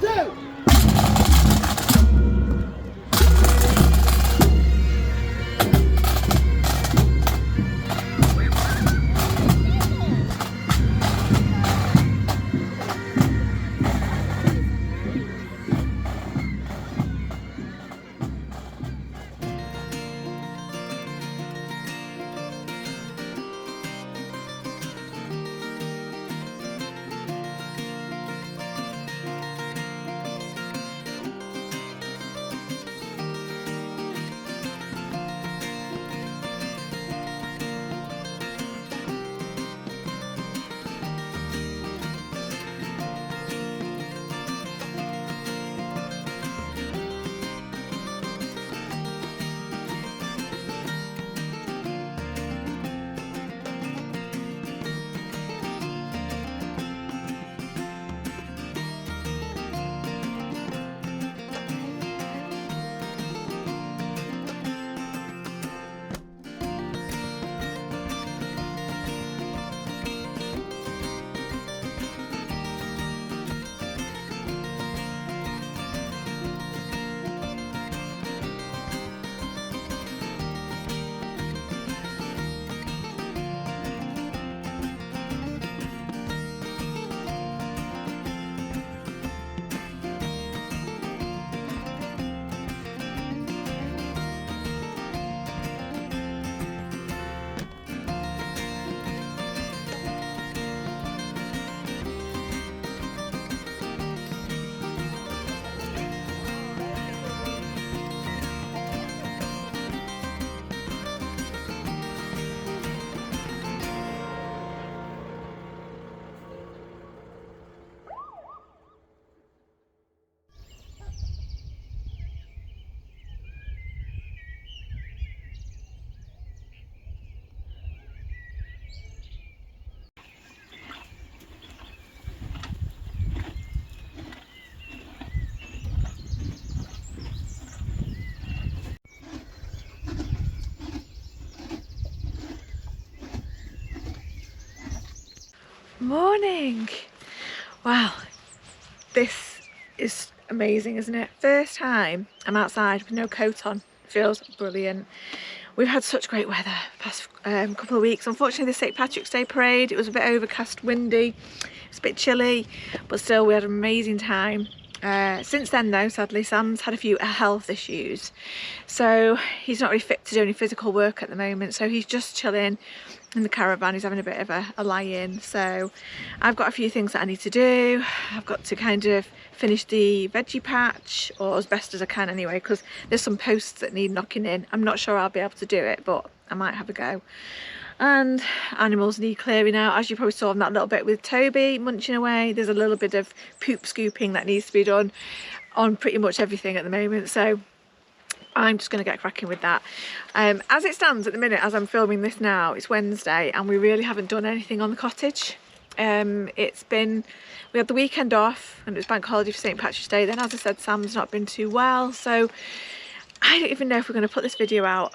2. Morning! Wow, this is amazing, isn't it? First time I'm outside with no coat on. Feels brilliant. We've had such great weather the past couple of weeks. Unfortunately, the St. Patrick's Day parade, it was a bit overcast, windy, it's a bit chilly, but still we had an amazing time. Since then though, sadly, Sam's had a few health issues, so he's not really fit to do any physical work at the moment, so he's just chilling in the caravan. He's having a bit of a lie-in, so I've got a few things that I need to do. I've got to kind of finish the veggie patch, or as best as I can anyway, because there's some posts that need knocking in. I'm not sure I'll be able to do it, but I might have a go. And animals need clearing out, as you probably saw in that little bit with Toby munching away. There's a little bit of poop scooping that needs to be done on pretty much everything at the moment, so I'm just going to get cracking with that. As it stands at the minute, as I'm filming this now, it's Wednesday and we really haven't done anything on the cottage. We had the weekend off and it was bank holiday for St. Patrick's Day. Then, as I said, Sam's not been too well, so I don't even know if we're going to put this video out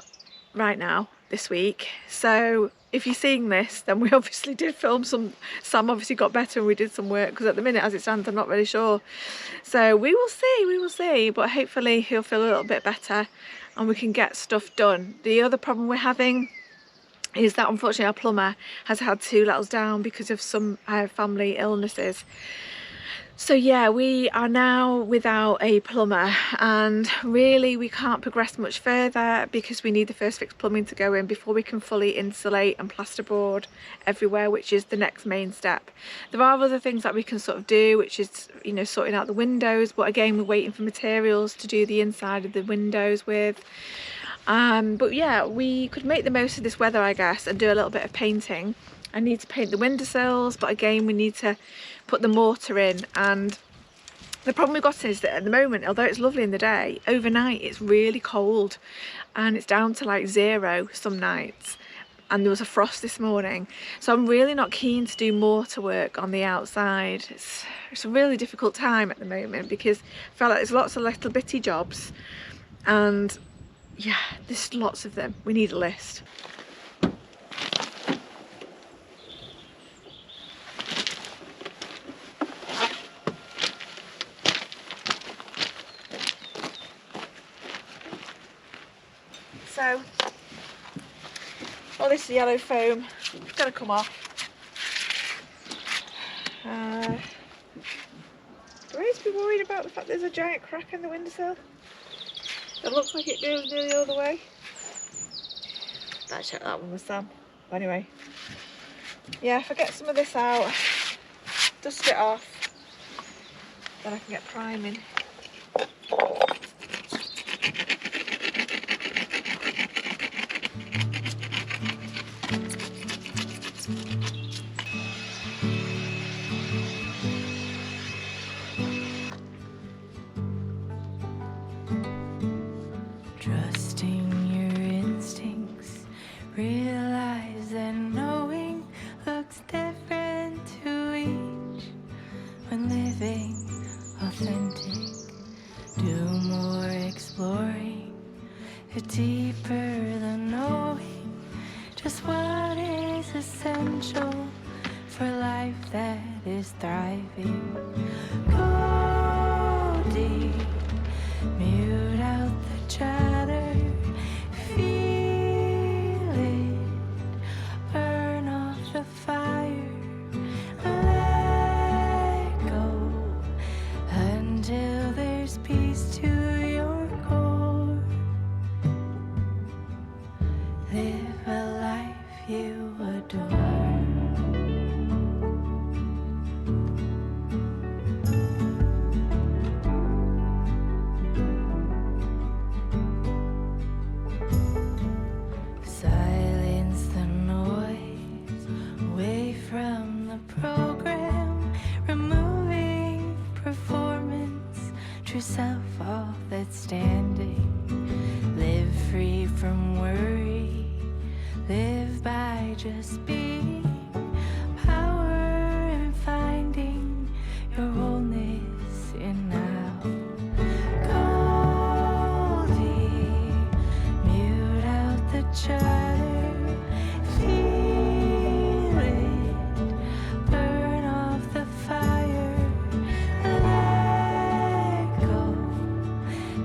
right now this week. So if you're seeing this, then we obviously did film some. Sam obviously got better and we did some work, because at the minute as it stands I'm not really sure. So we will see, but hopefully he'll feel a little bit better and we can get stuff done. The other problem we're having is that unfortunately our plumber has had to let us down because of some family illnesses. So yeah, we are now without a plumber, and really we can't progress much further because we need the first fix plumbing to go in before we can fully insulate and plasterboard everywhere, which is the next main step. There are other things that we can sort of do, which is, you know, sorting out the windows, but again we're waiting for materials to do the inside of the windows with. But yeah, we could make the most of this weather, I guess, and do a little bit of painting. I need to paint the windowsills, but again we need to put the mortar in, and the problem we've got is that at the moment, although it's lovely in the day, overnight it's really cold and it's down to like 0 some nights, and there was a frost this morning, so I'm really not keen to do mortar work on the outside. It's a really difficult time at the moment because I feel like there's lots of little bitty jobs, and yeah, there's lots of them. We need a list. So all this yellow foam is going to come off. Do I need to be worried about the fact there's a giant crack in the windowsill? It looks like it goes nearly all the way. I checked that one with Sam. But anyway, yeah, if I get some of this out, dust it off, then I can get priming. Trusting your instincts, realize that knowing looks different to each. When living authentic, do more exploring, deeper than knowing just what is essential for life that is thriving. Go deep, mute out the chatter, feel it, burn off the fire, let go until there's peace to your core. Live a life you adore. Silence the noise, away from the program, removing performance, true self, all that's standing. Live free from worry, live by just being, power and finding your wholeness in now. Go deep, mute out the chatter, feel it, burn off the fire, let go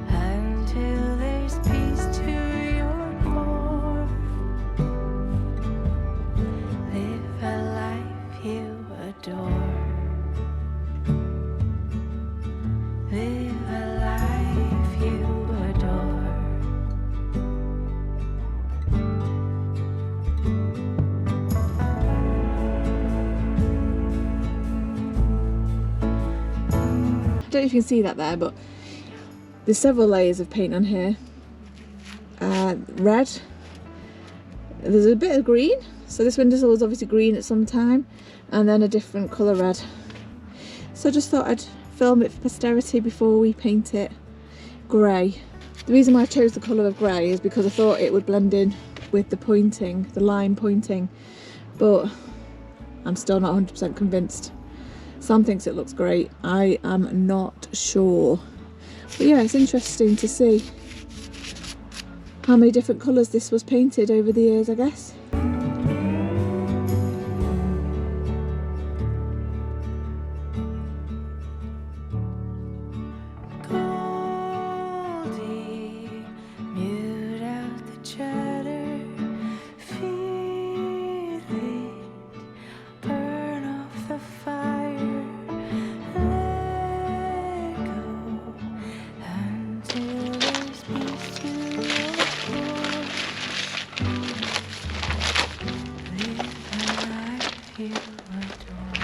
until there's peace to your core. Live a life you adore. Live a life you adore. I don't know if you can see that there, but there's several layers of paint on here. Red, there's a bit of green, so this windowsill was obviously green at some time, and then a different colour red. So I just thought I'd film it for posterity before we paint it grey. The reason why I chose the colour of grey is because I thought it would blend in with the pointing, the line pointing, but I'm still not 100% convinced. Sam thinks it looks great, I am not sure. But yeah, it's interesting to see how many different colours this was painted over the years, I guess. Goldie, mute out the chatter, feel it, burn off the fire, let go until there's peace to your core. Live a life you adore.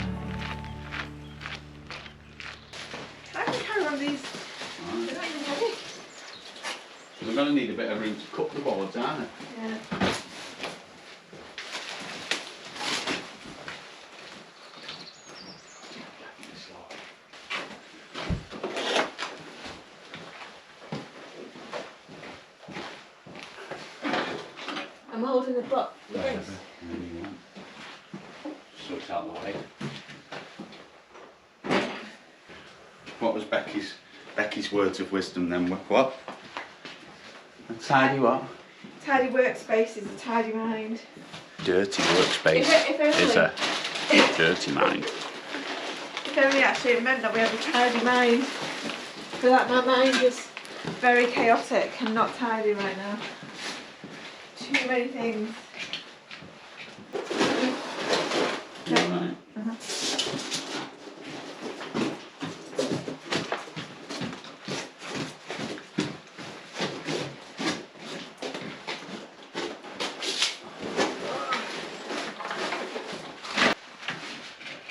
I can carry on these. They're not even heavy. We're going to need a bit of room to cut the boards, aren't we? Yeah. I'm holding the book. The bricks. So it's out of the way. What was Becky's words of wisdom then? What? A tidy what? Tidy workspace is a tidy mind. Dirty workspace If only- is a dirty mind. If only actually it meant that we have a tidy mind. For that, my mind is very chaotic and not tidy right now. too many things. You alright?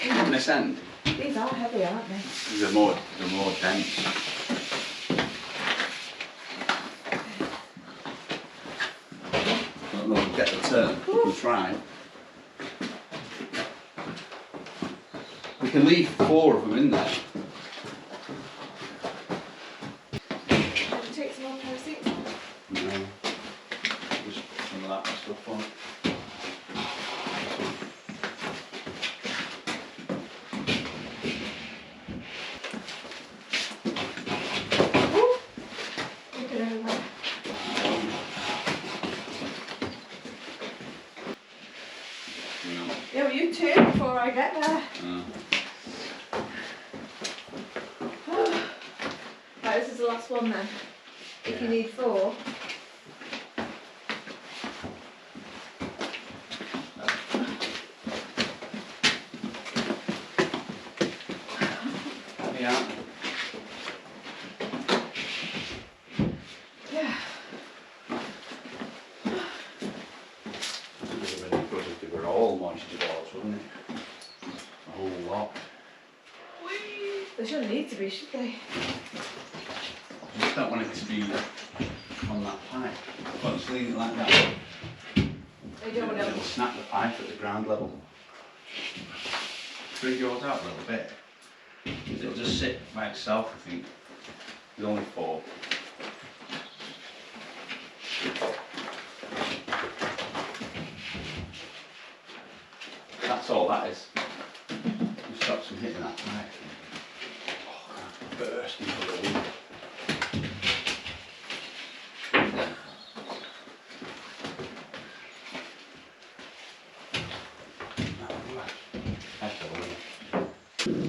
On this end, These are heavy, aren't they? they're more dense. I don't know if we'll get the turn. We can try. We can leave 4 of them in there. Can you take some more pair of seats on? No. Just put some of that stuff on. Look it over. Yeah, well, you too before I get there. Right, this is the last one then. If you need 4. Yeah. Yeah. It would have been good if they were all moisture balls, wouldn't it? A whole lot. They shouldn't need to be, should they? I just don't want it to be on that pipe. But just leave it like that. They don't want It'll to. snap the pipe at the ground level. Bring yours out a little bit. It'll just sit by itself, I think. There's only 4. That's all that is. Just stop some hitting that pipe. Oh, bursting for the wind.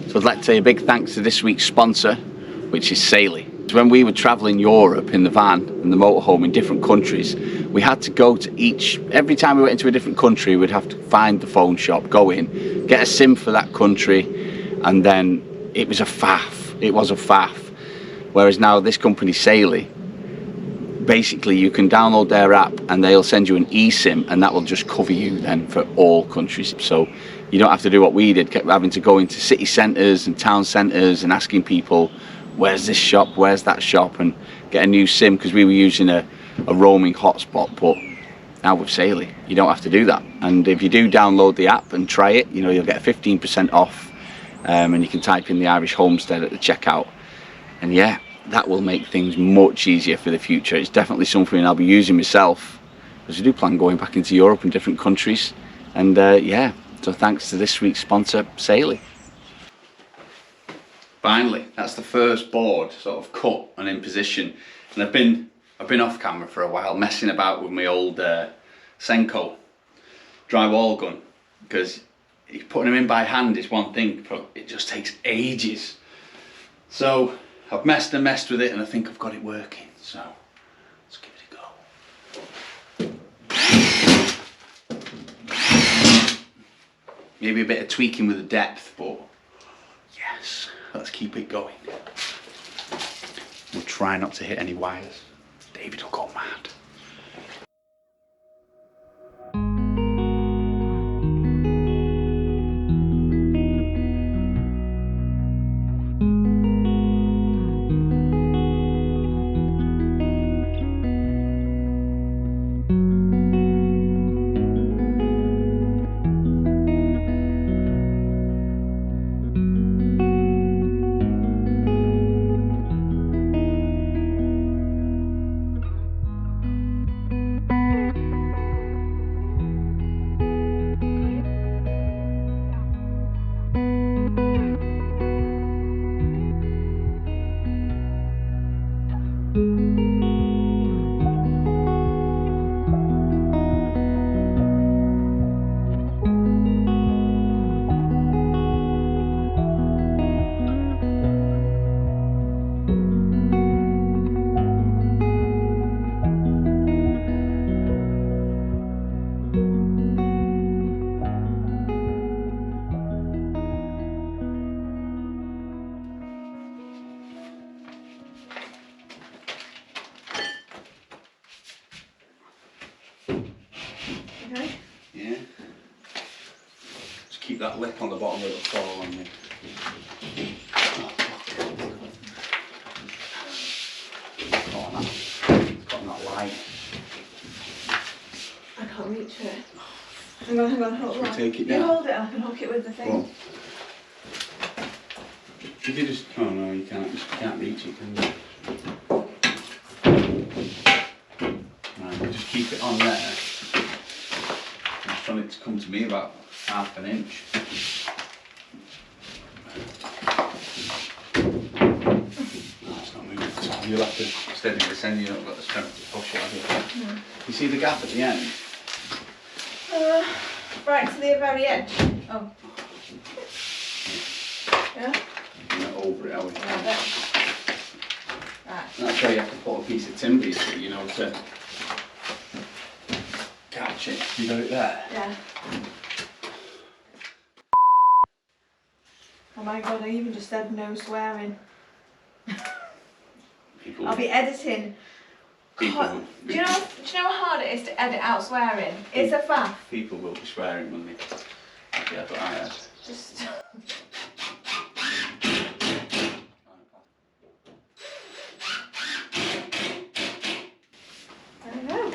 So I'd like to say a big thanks to this week's sponsor, which is Saley. So when we were travelling Europe in the van and the motorhome in different countries, we had to go to every time we went into a different country, we'd have to find the phone shop, go in, get a SIM for that country, and then it was a faff. It was a faff. Whereas now this company, Saley, basically you can download their app and they'll send you an eSIM and that will just cover you then for all countries. So you don't have to do what we did, kept having to go into city centres and town centres and asking people, where's this shop, where's that shop, and get a new SIM, because we were using a roaming hotspot. But now with Saley, you don't have to do that. And if you do download the app and try it, you know, you'll get 15% off, and you can type in the Irish Homestead at the checkout. And yeah, that will make things much easier for the future. It's definitely something I'll be using myself, because I do plan going back into Europe and different countries. And yeah, so thanks to this week's sponsor, Saley. Finally, that's the first board sort of cut and in position. And I've been off camera for a while, messing about with my old Senko drywall gun, because putting them in by hand is one thing, but it just takes ages. So I've messed with it, and I think I've got it working. So let's give it a go. Maybe a bit of tweaking with the depth, but yes, let's keep it going. We'll try not to hit any wires. David will go mad. keep that lip on the bottom of the fall on me. It's got that light. I can't reach it. Hang on, hold on. Take it You down. hold it, I can hook it with the thing. Well, if you just, oh no, you can't reach it, can you? Right, we'll just keep it on there. I'm just trying it to come to me about half an inch. No, it's not moving. So you'll have to steady this end, you've not got the strength to push it, have you? No. You see the gap at the end? Right to the very edge. Oh. Yeah? You're not over it, are we? Right. That's why you have to put a piece of timber, you know, to catch it. You got it there? Yeah. Oh my god, I even just said no swearing. People, I'll be editing. God, do you know how hard it is to edit out swearing? It's a faff. People will be swearing, won't they? Yeah, but I had. Just. I don't know.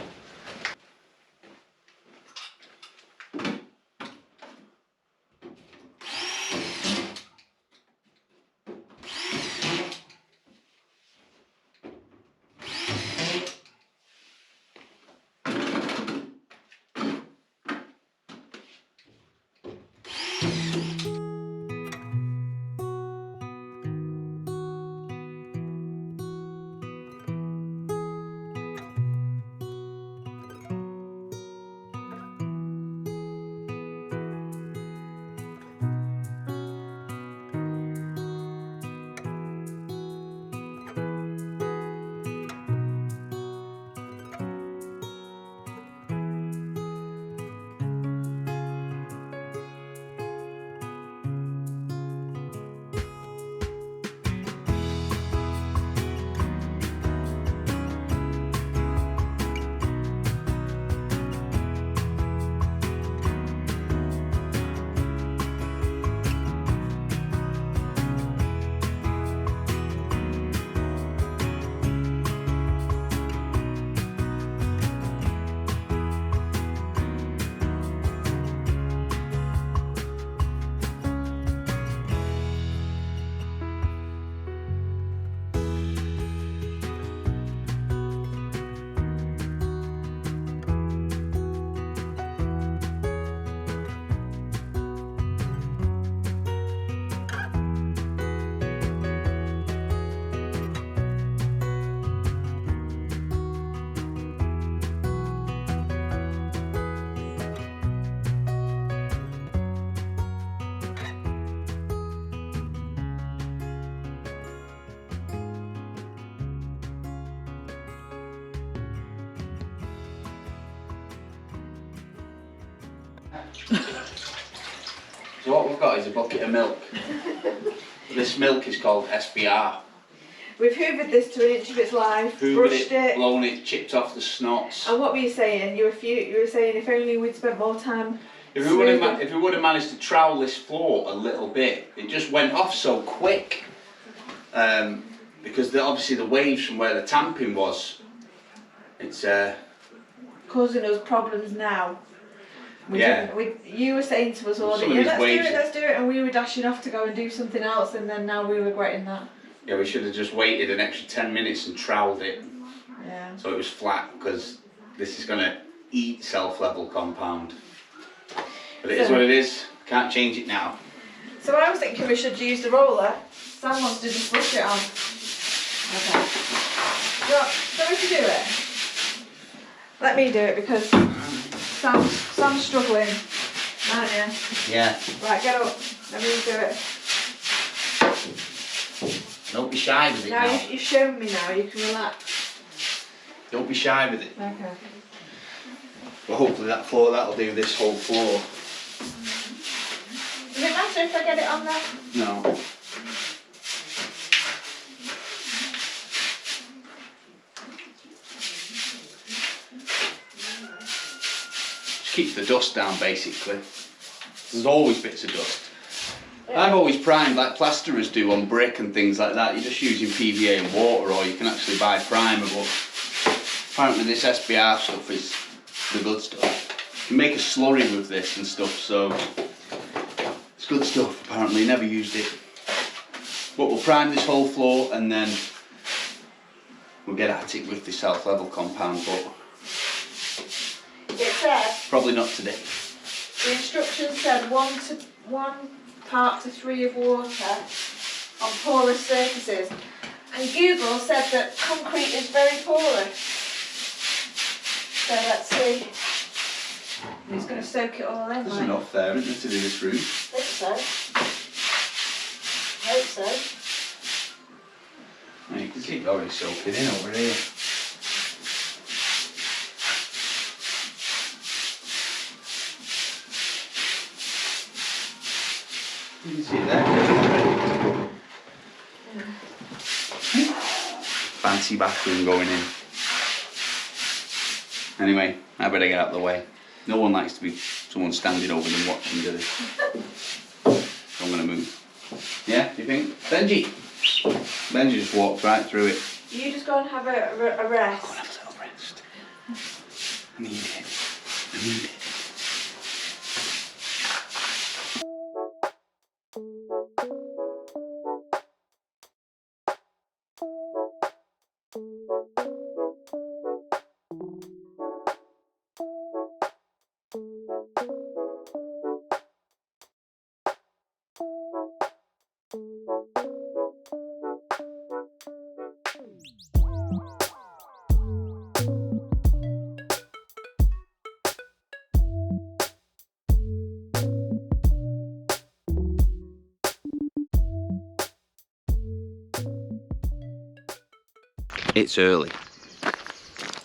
So what we've got is a bucket of milk. This milk is called SBR. We've hoovered this to an inch of its life, Hoovered brushed it, it. blown it, chipped off the snots. And what were you saying? You were saying if only we'd spent more time. If we would have managed to trowel this floor a little bit, it just went off so quick. Because obviously the waves from where the tamping was, it's causing us problems now. You were saying to us all, Some of yeah, these let's do it, and we were dashing off to go and do something else, and then now we're regretting that. Yeah, we should have just waited an extra 10 minutes and troweled it. Yeah. So it was flat, because this is going to eat self-level compound. But it is what it is. Can't change it now. So I was thinking we should use the roller. Sam wants to just brush it on. Okay. So we can do it. Let me do it because Sam's struggling, aren't you? Yeah. Right, get up. Let me do it. Don't be shy with it now. Now you've shown me now, you can relax. Don't be shy with it. Okay. Well, hopefully that'll do this whole floor. Does it matter if I get it on there? No. Just keeps the dust down, basically. There's always bits of dust. I've always primed like plasterers do on brick and things like that. You're just using PVA and water, or you can actually buy primer, but apparently this SBR stuff is the good stuff. You can make a slurry with this and stuff, so it's good stuff apparently. Never used it. But we'll prime this whole floor and then we'll get at it with the self-level compound, but It said, probably not today. the instructions said 1 part to 3 of water on porous surfaces. And Google said that concrete is very porous. So let's see. He's going to soak it all in. There's like. enough there, isn't there, to do this room? I think so. I hope so. You can see it already soaking in over here. You can see it there. Fancy bathroom going in. Anyway, I better get out of the way. No one likes to be someone standing over them watching, do they? So I'm going to move. Yeah, do you think? Benji! Benji just walked right through it. You just go and have a rest. Go and have a little rest. I need it. I need it. It's early.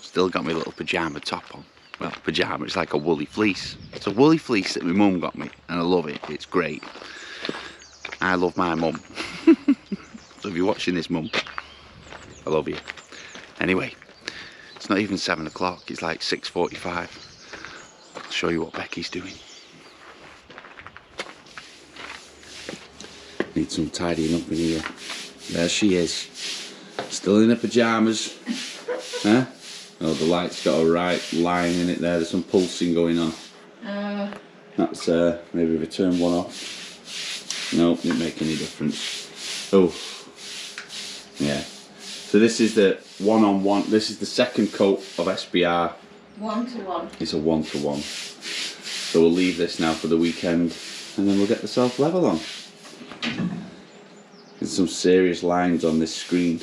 Still got my little pyjama top on. Well, pyjama, it's like a woolly fleece. It's a woolly fleece that my mum got me, and I love it. It's great. I love my mum. So if you're watching this, mum, I love you. Anyway, it's not even 7 o'clock, it's like 6:45. I'll show you what Becky's doing. Need some tidying up in here. There she is. Still in her pyjamas. Huh? Oh, the light's got a right line in it there. There's some pulsing going on. That's maybe if I turn one off. No, didn't make any difference. Oh, yeah. So this is the one-on-one. This is the second coat of SBR. 1-to-1. It's a 1-to-1. So we'll leave this now for the weekend, and then we'll get the self-level on. There's some serious lines on this screen.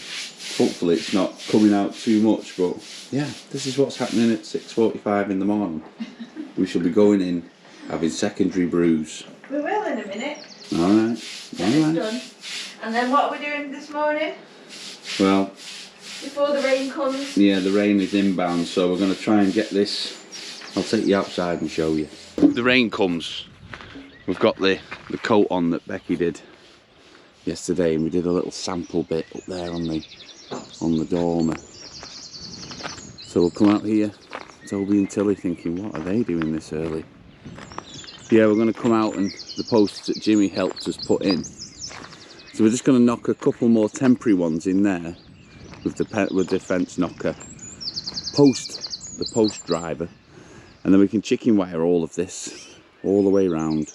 Hopefully it's not coming out too much, but yeah, this is what's happening at 6:45 in the morning. We shall be going in, having secondary brews. We will in a minute. Alright, alright. Done. And then what are we doing this morning? Well, Before the rain comes? yeah, the rain is inbound, so we're going to try and get this. I'll take you outside and show you. The rain comes. We've got the coat on that Becky did yesterday, and we did a little sample bit up there on the dormer. So we'll come out here, Toby and Tilly thinking, what are they doing this early? Yeah, we're going to come out and the posts that Jimmy helped us put in. So we're just going to knock a couple more temporary ones in there with the fence knocker, the post driver, and then we can chicken wire all of this all the way around,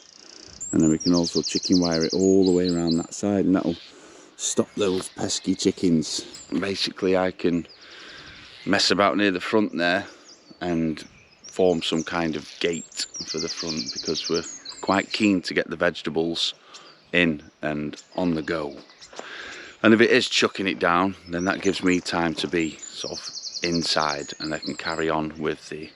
and then we can also chicken wire it all the way around that side, and that'll stop those pesky chickens. Basically I can mess about near the front there and form some kind of gate for the front, because we're quite keen to get the vegetables in and on the go. And if it is chucking it down, then that gives me time to be sort of inside, and I can carry on with the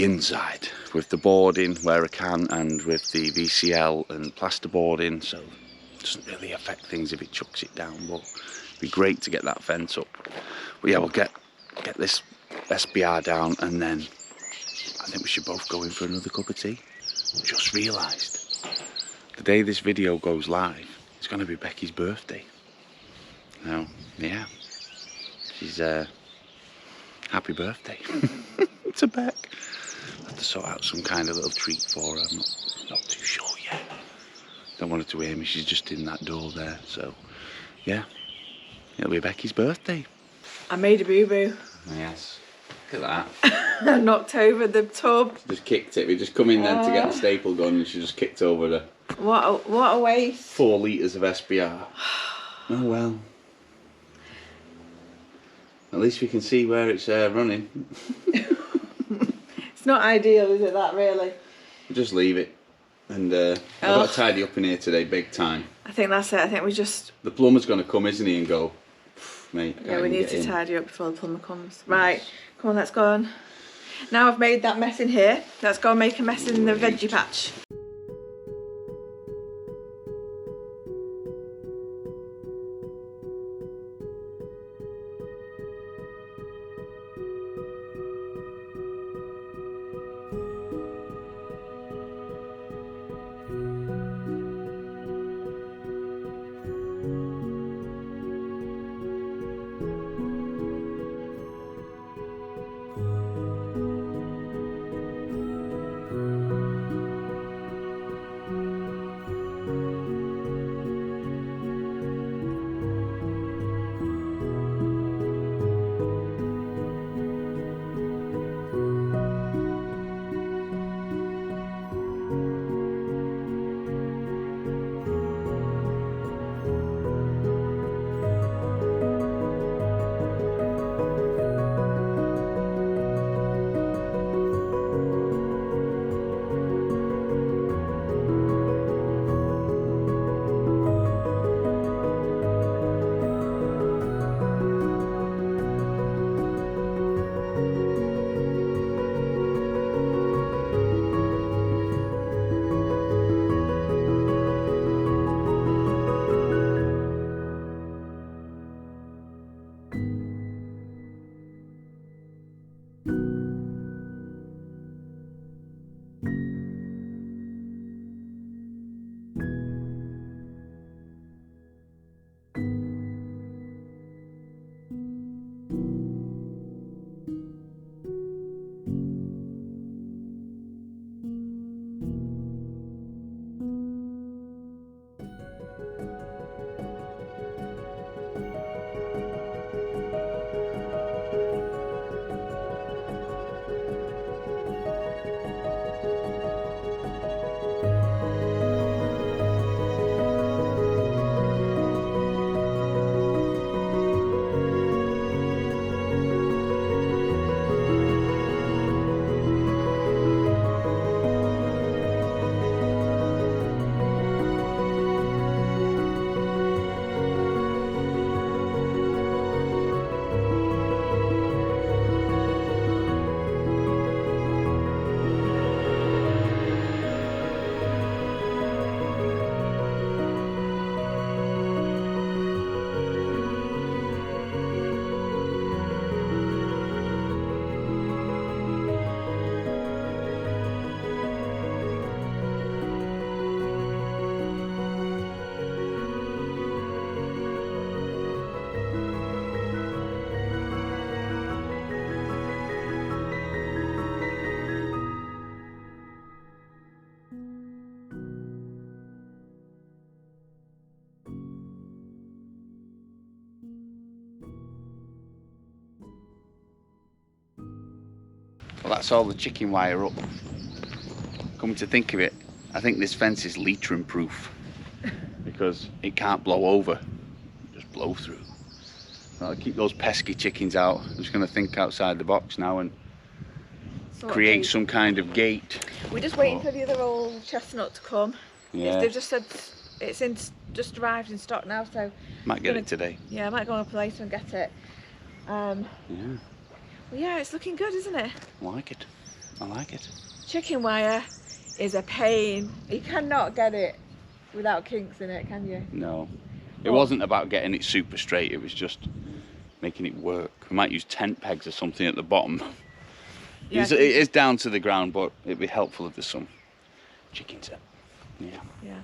inside, with the boarding where I can, and with the VCL and plasterboarding, so it doesn't really affect things if it chucks it down, but it'd be great to get that fence up. But yeah, we'll get this SBR down, and then I think we should both go in for another cup of tea. Just realised, the day this video goes live, it's going to be Becky's birthday. Now, yeah, she's happy birthday to Beck. I have to sort out some kind of little treat for her. I'm not too sure yet. Don't want her to hear me. She's just in that door there. So, yeah. It'll be Becky's birthday. I made a boo-boo. Yes. Look at that. I knocked over the tub. Just kicked it. We just come in then to get the staple gun and she just kicked over the... What a waste. 4 litres of SBR. Oh well. At least we can see where it's running. It's not ideal, is it, that really? Just leave it. And I've got to tidy up in here today, big time. I think that's it. I think we just... The plumber's going to come, isn't he, and go, mate, Yeah, we need to tidy up before the plumber comes. Right, come on, let's go on. Now I've made that mess in here, let's go and make a mess in the veggie patch. Well, that's all the chicken wire up. Coming to think of it, I think this fence is littering proof because it can't blow over, just blow through. I'll keep those pesky chickens out. I'm just going to think outside the box now and create some kind of gate. We're just waiting for the other old chestnut to come. Yeah. They've just said it's just arrived in stock now, so Might get it today. Yeah, I might go up later and get it. Yeah. Well, yeah, it's looking good, isn't it? I like it. I like it. Chicken wire is a pain. You cannot get it without kinks in it, can you? No. It wasn't about getting it super straight, it was just making it work. We might use tent pegs or something at the bottom. Yeah, It is down to the ground, but it'd be helpful if there's some chickens in. Yeah. Yeah.